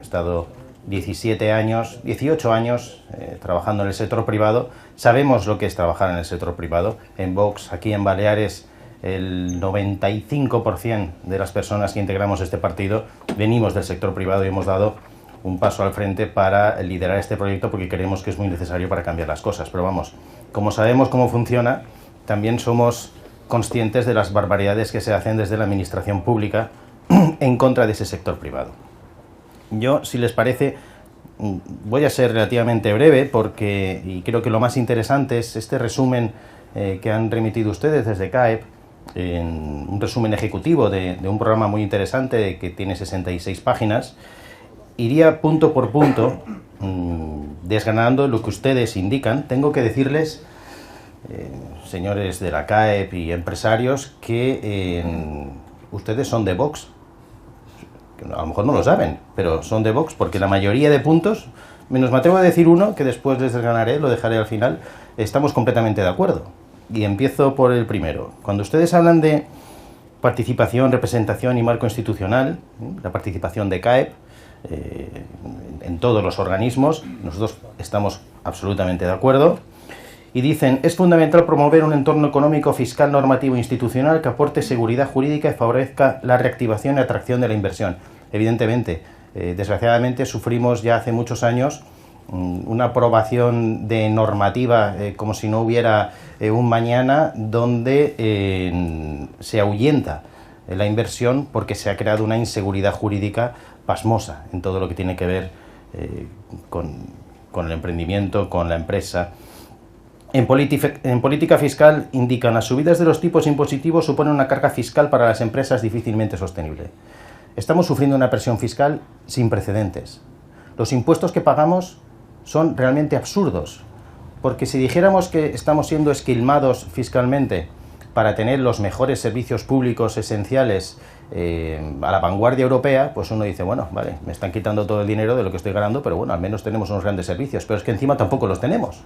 estado 17 años, 18 años trabajando en el sector privado. Sabemos lo que es trabajar en el sector privado. En Vox, aquí en Baleares, el 95% de las personas que integramos este partido venimos del sector privado y hemos dado un paso al frente para liderar este proyecto porque creemos que es muy necesario para cambiar las cosas. Pero vamos, como sabemos cómo funciona, también somos conscientes de las barbaridades que se hacen desde la administración pública en contra de ese sector privado. Yo, si les parece, voy a ser relativamente breve porque, y creo que lo más interesante es este resumen que han remitido ustedes desde CAEP, en un resumen ejecutivo de un programa muy interesante que tiene 66 páginas. Iría punto por punto desgranando lo que ustedes indican. Tengo que decirles, señores de la CAEP y empresarios, que ustedes son de Vox. A lo mejor no lo saben, pero son de Vox porque la mayoría de puntos, menos me atrevo a decir uno, que después les desgranaré, lo dejaré al final, estamos completamente de acuerdo. Y empiezo por el primero. Cuando ustedes hablan de participación, representación y marco institucional, la participación de CAEP en todos los organismos, nosotros estamos absolutamente de acuerdo. Y dicen, es fundamental promover un entorno económico, fiscal, normativo e institucional que aporte seguridad jurídica y favorezca la reactivación y atracción de la inversión. Evidentemente, desgraciadamente sufrimos ya hace muchos años una aprobación de normativa como si no hubiera un mañana, donde se ahuyenta la inversión porque se ha creado una inseguridad jurídica pasmosa en todo lo que tiene que ver con el emprendimiento, con la empresa. En política fiscal indican, las subidas de los tipos impositivos suponen una carga fiscal para las empresas difícilmente sostenible. Estamos sufriendo una presión fiscal sin precedentes. Los impuestos que pagamos son realmente absurdos, porque si dijéramos que estamos siendo esquilmados fiscalmente para tener los mejores servicios públicos esenciales a la vanguardia europea, pues uno dice, bueno, vale, me están quitando todo el dinero de lo que estoy ganando, pero bueno, al menos tenemos unos grandes servicios, pero es que encima tampoco los tenemos.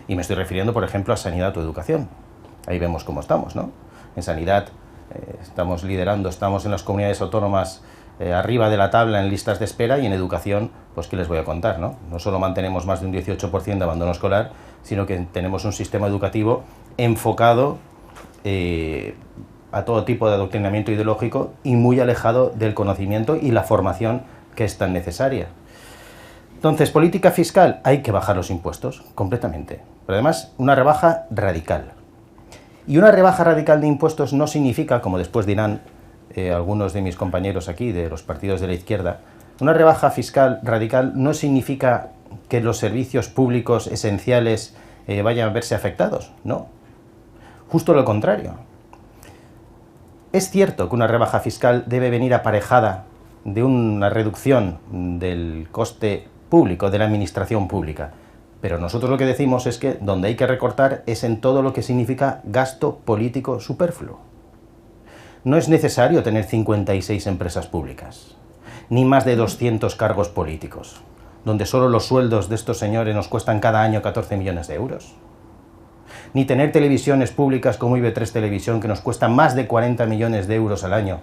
Y me estoy refiriendo, por ejemplo, a sanidad o educación. Ahí vemos cómo estamos, ¿no? En sanidad estamos liderando, estamos en las comunidades autónomas arriba de la tabla en listas de espera, y en educación, pues qué les voy a contar, ¿no? No solo mantenemos más de un 18% de abandono escolar, sino que tenemos un sistema educativo enfocado a todo tipo de adoctrinamiento ideológico y muy alejado del conocimiento y la formación que es tan necesaria. Entonces, política fiscal, hay que bajar los impuestos, completamente. Pero además, una rebaja radical. Y una rebaja radical de impuestos no significa, como después dirán algunos de mis compañeros aquí, de los partidos de la izquierda, una rebaja fiscal radical no significa que los servicios públicos esenciales vayan a verse afectados, no. Justo lo contrario. Es cierto que una rebaja fiscal debe venir aparejada de una reducción del coste público, de la administración pública. Pero nosotros lo que decimos es que donde hay que recortar es en todo lo que significa gasto político superfluo. No es necesario tener 56 empresas públicas, ni más de 200 cargos políticos, donde solo los sueldos de estos señores nos cuestan cada año 14 millones de euros. Ni tener televisiones públicas como IB3 Televisión, que nos cuesta más de 40 millones de euros al año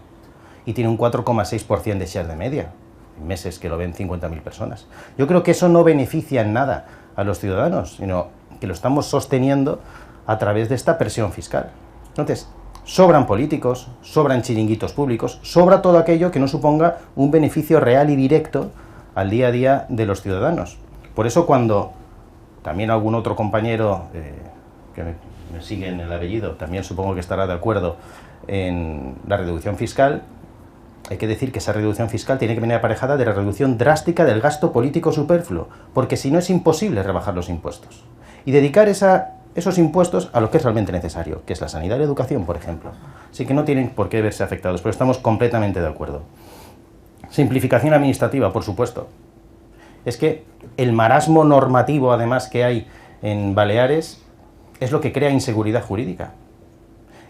y tiene un 4,6% de share de media. En meses que lo ven 50.000 personas. Yo creo que eso no beneficia en nada a los ciudadanos, sino que lo estamos sosteniendo a través de esta presión fiscal. Entonces, sobran políticos, sobran chiringuitos públicos, sobra todo aquello que no suponga un beneficio real y directo al día a día de los ciudadanos. Por eso, cuando también algún otro compañero que me sigue en el apellido, también supongo que estará de acuerdo en la reducción fiscal, hay que decir que esa reducción fiscal tiene que venir aparejada de la reducción drástica del gasto político superfluo, porque si no es imposible rebajar los impuestos y dedicar esos impuestos a lo que es realmente necesario, que es la sanidad y la educación, por ejemplo. Así que no tienen por qué verse afectados, pero estamos completamente de acuerdo. Simplificación administrativa, por supuesto. Es que el marasmo normativo, además, que hay en Baleares es lo que crea inseguridad jurídica.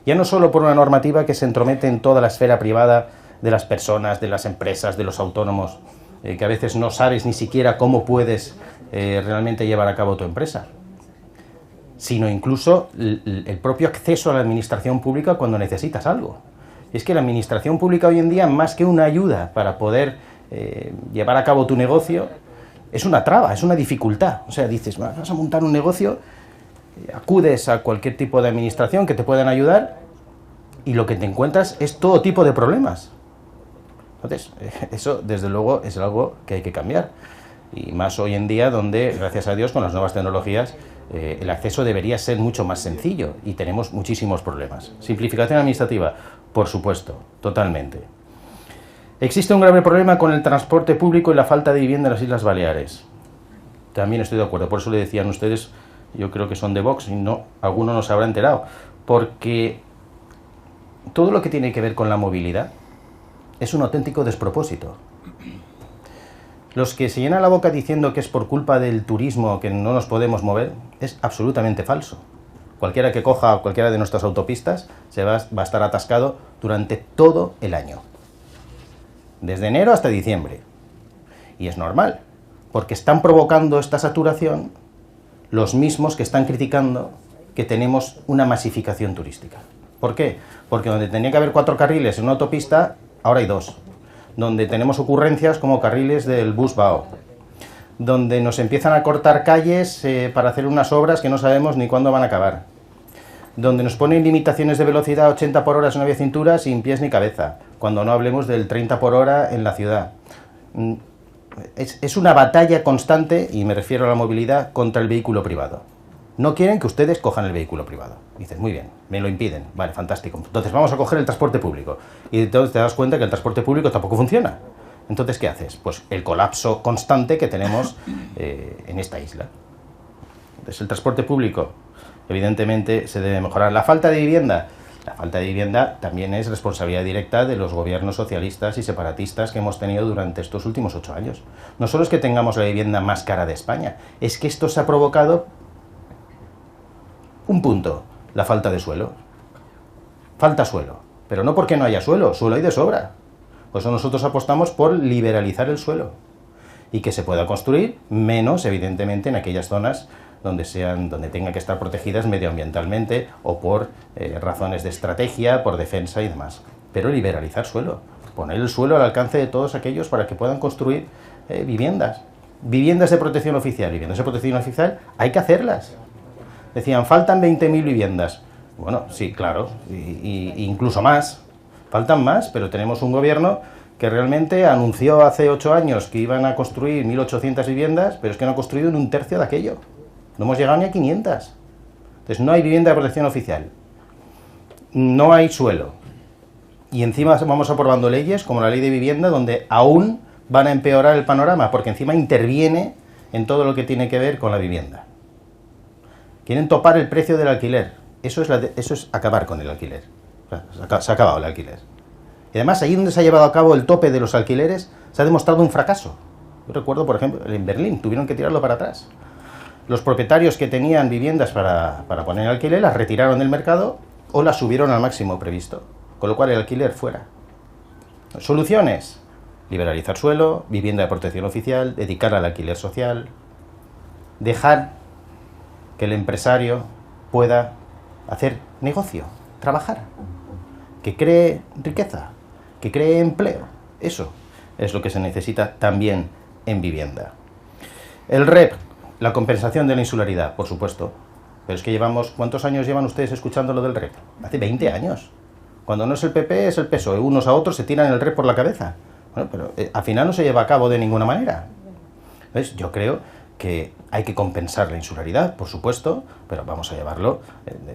Ya no solo por una normativa que se entromete en toda la esfera privada de las personas, de las empresas, de los autónomos, que a veces no sabes ni siquiera cómo puedes realmente llevar a cabo tu empresa, sino incluso el propio acceso a la administración pública cuando necesitas algo. Y es que la administración pública hoy en día, más que una ayuda para poder llevar a cabo tu negocio, es una traba, es una dificultad. O sea, dices, vas a montar un negocio, acudes a cualquier tipo de administración que te puedan ayudar y lo que te encuentras es todo tipo de problemas. Entonces, eso desde luego es algo que hay que cambiar. Y más hoy en día donde, gracias a Dios, con las nuevas tecnologías, el acceso debería ser mucho más sencillo y tenemos muchísimos problemas. Simplificación administrativa, por supuesto, totalmente. Existe un grave problema con el transporte público y la falta de vivienda en las Islas Baleares. También estoy de acuerdo, por eso le decían ustedes, yo creo que son de Vox y no, alguno no se habrá enterado, porque todo lo que tiene que ver con la movilidad es un auténtico despropósito. Los que se llenan la boca diciendo que es por culpa del turismo que no nos podemos mover, es absolutamente falso. Cualquiera que coja cualquiera de nuestras autopistas va a estar atascado durante todo el año. Desde enero hasta diciembre. Y es normal, porque están provocando esta saturación los mismos que están criticando que tenemos una masificación turística. ¿Por qué? Porque donde tenía que haber 4 carriles en una autopista, ahora hay 2. Donde tenemos ocurrencias como carriles del bus BAO. Donde nos empiezan a cortar calles para hacer unas obras que no sabemos ni cuándo van a acabar. Donde nos ponen limitaciones de velocidad 80 por hora en una vía cintura sin pies ni cabeza, cuando no hablemos del 30 por hora en la ciudad. Es una batalla constante, y me refiero a la movilidad, contra el vehículo privado. No quieren que ustedes cojan el vehículo privado. Dices, muy bien, me lo impiden, vale, fantástico. Entonces vamos a coger el transporte público. Y entonces te das cuenta que el transporte público tampoco funciona. Entonces, ¿qué haces? Pues el colapso constante que tenemos en esta isla. Entonces, el transporte público, evidentemente, se debe mejorar. La falta de vivienda. La falta de vivienda también es responsabilidad directa de los gobiernos socialistas y separatistas que hemos tenido durante estos últimos 8 años. No solo es que tengamos la vivienda más cara de España, es que esto se ha provocado un punto, la falta de suelo. Falta suelo, pero no porque no haya suelo, suelo hay de sobra. Por eso nosotros apostamos por liberalizar el suelo y que se pueda construir menos, evidentemente, en aquellas zonas donde tengan que estar protegidas medioambientalmente o por razones de estrategia, por defensa y demás. Pero liberalizar suelo, poner el suelo al alcance de todos aquellos para que puedan construir viviendas. Viviendas de protección oficial. Viviendas de protección oficial hay que hacerlas. Decían, faltan 20.000 viviendas. Bueno, sí, claro, y incluso más. Faltan más, pero tenemos un gobierno que realmente anunció hace 8 años que iban a construir 1.800 viviendas, pero es que no ha construido ni un tercio de aquello. No hemos llegado ni a 500. Entonces no hay vivienda de protección oficial. No hay suelo. Y encima vamos aprobando leyes como la ley de vivienda donde aún van a empeorar el panorama, porque encima interviene en todo lo que tiene que ver con la vivienda. Quieren topar el precio del alquiler. Eso es acabar con el alquiler. O sea, se ha acabado el alquiler. Y además, allí donde se ha llevado a cabo el tope de los alquileres, se ha demostrado un fracaso. Yo recuerdo, por ejemplo, en Berlín, tuvieron que tirarlo para atrás. Los propietarios que tenían viviendas para poner en alquiler las retiraron del mercado o las subieron al máximo previsto, con lo cual el alquiler fuera. Soluciones: liberalizar suelo, vivienda de protección oficial, dedicar al alquiler social, dejar que el empresario pueda hacer negocio, trabajar, que cree riqueza, que cree empleo. Eso es lo que se necesita también en vivienda. El REP, la compensación de la insularidad, por supuesto. Pero es que ¿cuántos años llevan ustedes escuchando lo del REP? Hace 20 años. Cuando no es el PP, es el PSOE. Unos a otros se tiran el REP por la cabeza. Bueno, pero al final no se lleva a cabo de ninguna manera. ¿Ves? Yo creo que hay que compensar la insularidad, por supuesto, pero vamos a llevarlo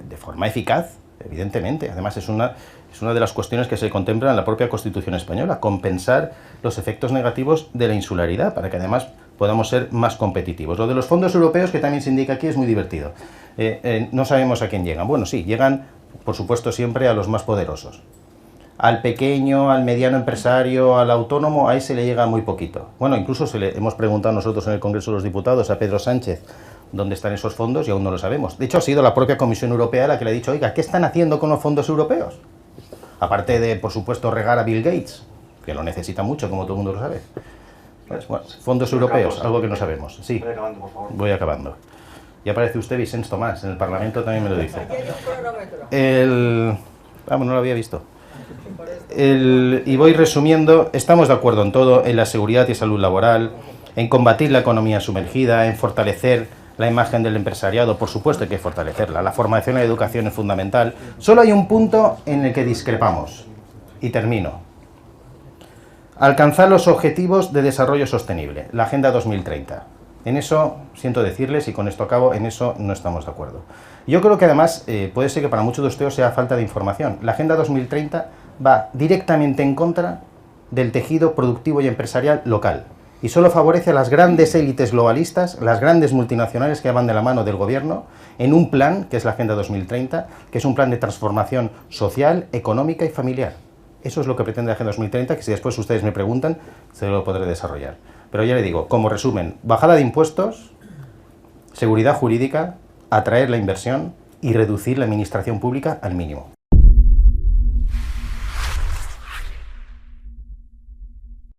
de forma eficaz, evidentemente. Además, es una de las cuestiones que se contempla en la propia Constitución española, compensar los efectos negativos de la insularidad, para que además podamos ser más competitivos. Lo de los fondos europeos, que también se indica aquí, es muy divertido. No sabemos a quién llegan. Bueno, sí, llegan, por supuesto, siempre a los más poderosos. Al pequeño, al mediano empresario, al autónomo, ahí se le llega muy poquito. Bueno, incluso hemos preguntado nosotros en el Congreso de los Diputados a Pedro Sánchez dónde están esos fondos y aún no lo sabemos. De hecho, ha sido la propia Comisión Europea la que le ha dicho, oiga, ¿qué están haciendo con los fondos europeos? Aparte de, por supuesto, regar a Bill Gates, que lo necesita mucho, como todo el mundo lo sabe. Pues, bueno, fondos europeos, algo que no sabemos. Sí, voy acabando, por favor. Voy acabando. Ya aparece usted, Vicens Tomás, en el Parlamento también me lo dice. Vamos, no lo había visto. y voy resumiendo, estamos de acuerdo en todo, en la seguridad y salud laboral, en combatir la economía sumergida, en fortalecer la imagen del empresariado, por supuesto hay que fortalecerla, la formación y la educación es fundamental. Solo hay un punto en el que discrepamos, y termino. Alcanzar los objetivos de desarrollo sostenible, la Agenda 2030. En eso, siento decirles, y con esto acabo, en eso no estamos de acuerdo. Yo creo que además, puede ser que para muchos de ustedes sea falta de información. La Agenda 2030 va directamente en contra del tejido productivo y empresarial local. Y solo favorece a las grandes élites globalistas, las grandes multinacionales que van de la mano del gobierno, en un plan, que es la Agenda 2030, que es un plan de transformación social, económica y familiar. Eso es lo que pretende la Agenda 2030, que si después ustedes me preguntan, se lo podré desarrollar. Pero ya le digo, como resumen, bajada de impuestos, seguridad jurídica, atraer la inversión y reducir la administración pública al mínimo.